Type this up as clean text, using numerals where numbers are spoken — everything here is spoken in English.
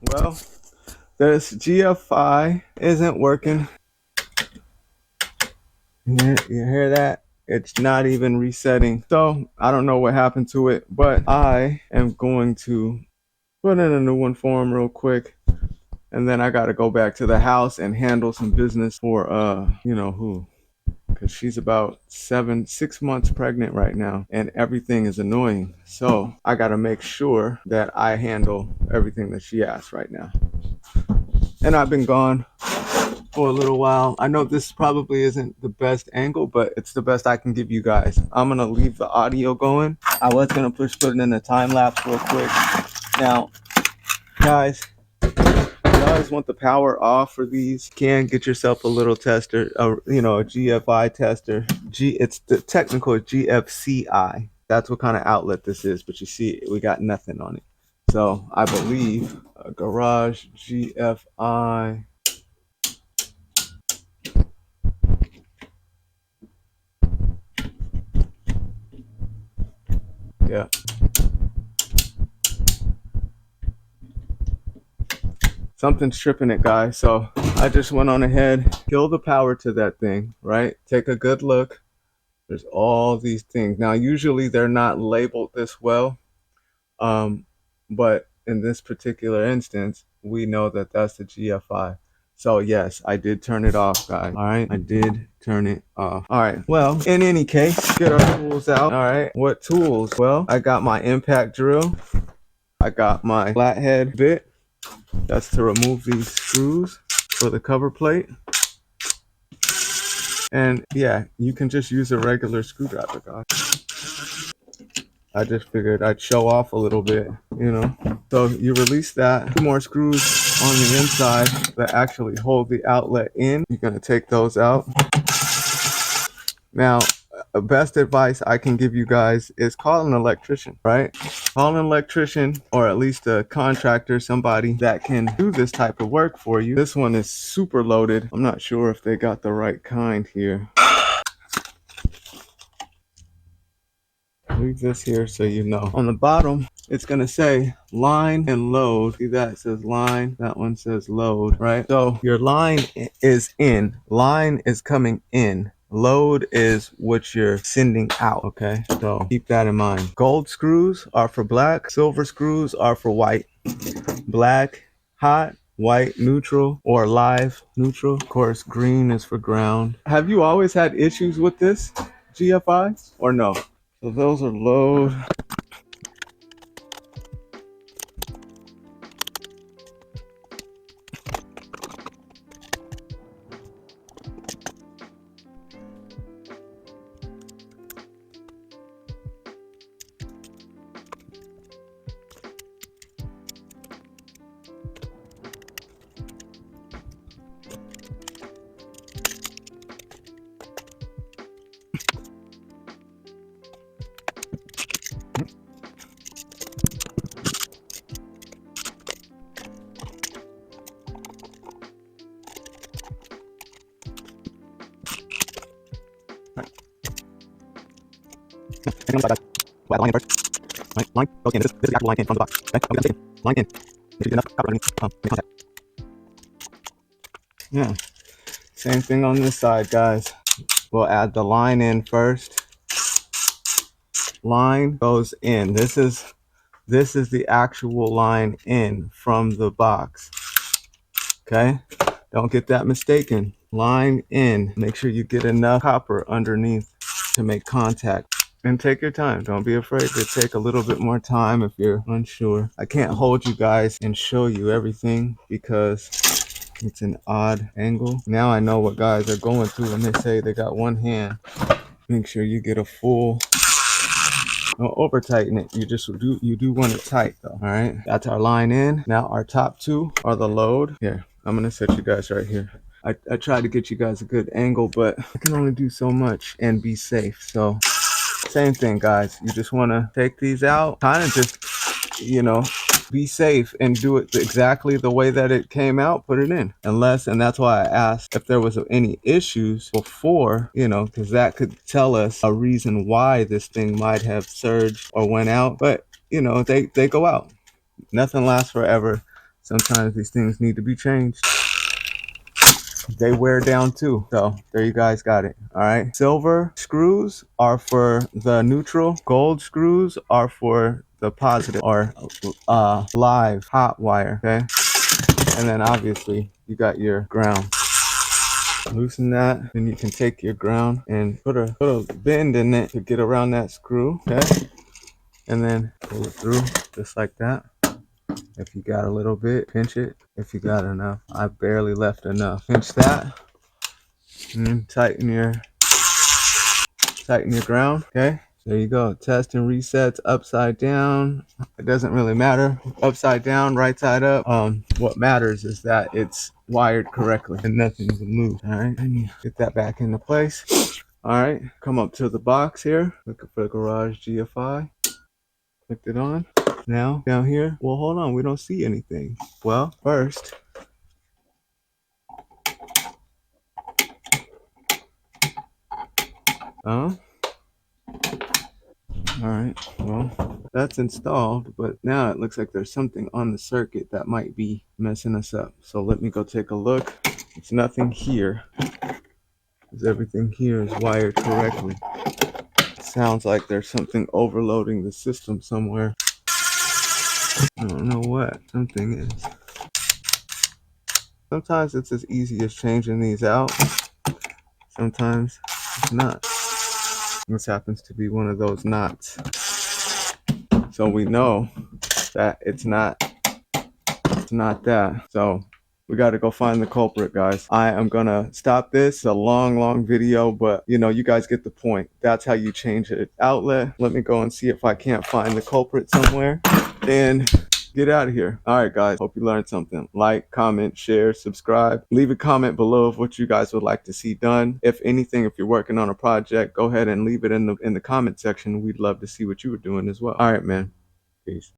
Well, this GFI isn't working. You hear that? It's not even resetting. So I don't know what happened to it, but I am going to put in a new one for him real quick. And then I got to go back to the house and handle some business for, you know who. Because she's about 6 months pregnant right now and everything is annoying. So I got to make sure that I handle everything that she asks right now. And I've been gone for a little while. I know this probably isn't the best angle, but it's the best I can give you guys. I'm going to leave the audio going. I was going to put it in a time lapse real quick. Now, guys, you always want the power off for these. You can get yourself a little tester, a GFI tester. It's the technical GFCI. That's what kind of outlet this is, but you see, we got nothing on it. So I believe a garage GFI. Yeah. Something's tripping it, guys. So I just went on ahead, kill the power to that thing, right? Take a good look. There's all these things. Now, usually they're not labeled this well. But in this particular instance, we know that that's the GFI. So yes, I did turn it off, guys. All right, I did turn it off. All right, well, in any case, get our tools out. All right, what tools? Well, I got my impact drill. I got my flathead bit. That's to remove these screws for the cover plate. And yeah, you can just use a regular screwdriver, guys. I just figured I'd show off a little bit, you know. So you release that. 2 more screws on the inside that actually hold the outlet in. You're gonna take those out. Now, best advice I can give you guys is call an electrician, right? Call an electrician or at least a contractor, somebody that can do this type of work for you. This one is super loaded. I'm not sure if they got the right kind here. Leave this here so you know. On the bottom, it's gonna say line and load. See that? It says line. That one says load, right? So your line is in. Line is coming in. Load is what you're sending out, okay? So keep that in mind. Gold screws are for black. Silver screws are for white. Black, hot. White, neutral, or live, neutral. Of course, green is for ground. Have you always had issues with this GFI or no? So those are load. Well, line in first. Right, line goes in. This is the actual line in from the box. Okay, okay, line in. Make sure you get enough copper underneath. Make contact. Yeah. Same thing on this side, guys. We'll add the line in first. Line goes in. This is the actual line in from the box. Okay? Don't get that mistaken. Line in. Make sure you get enough copper underneath to make contact. And take your time. Don't be afraid to take a little bit more time if you're unsure. I can't hold you guys and show you everything because it's an odd angle. Now I know what guys are going through when they say they got one hand. Make sure you get a full. Don't over tighten it. You do want it tight though. All right. That's our line in. Now our top two are the load. Here, I'm gonna set you guys right here. I tried to get you guys a good angle, but I can only do so much and be safe. So same thing, guys. You just want to take these out, kind of just, be safe and do it exactly the way that it came out. Put it in. And that's why I asked if there was any issues before, because that could tell us a reason why this thing might have surged or went out. But, they go out. Nothing lasts forever. sometimes these things need to be changed. They wear down too. So there you guys got it. All right. Silver screws are for the neutral. Gold screws are for the positive or live hot wire. Okay. And then obviously you got your ground. Loosen that, then you can take your ground and put a bend in it to get around that screw. Okay. And then pull it through just like that. If you got a little bit, pinch it. If you got enough, I barely left enough. Pinch that. And then tighten your ground. Okay, there you go. Test and resets upside down. It doesn't really matter upside down, right side up. What matters is that it's wired correctly and nothing will move. All right, and you get that back into place. All right, come up to the box here. Look for the garage GFI. Clicked it on. Now down here, well, hold on, we don't see anything. Well, first, all right, well, that's installed, but now it looks like there's something on the circuit that might be messing us up. So let me go take a look. It's nothing here, because everything here is wired correctly. It sounds like there's something overloading the system somewhere. I don't know what something is. Sometimes it's as easy as changing these out. Sometimes it's not. This happens to be one of those knots. So we know that it's not that. So we got to go find the culprit, guys. I am going to stop this. It's a long video, but you know, you guys get the point. That's how you change it. Outlet. Let me go and see if I can't find the culprit somewhere and get out of here. All right, guys. Hope you learned something. Like, comment, share, subscribe. Leave a comment below of what you guys would like to see done. If anything, if you're working on a project, go ahead and leave it in the comment section. We'd love to see what you were doing as well. All right, man. Peace.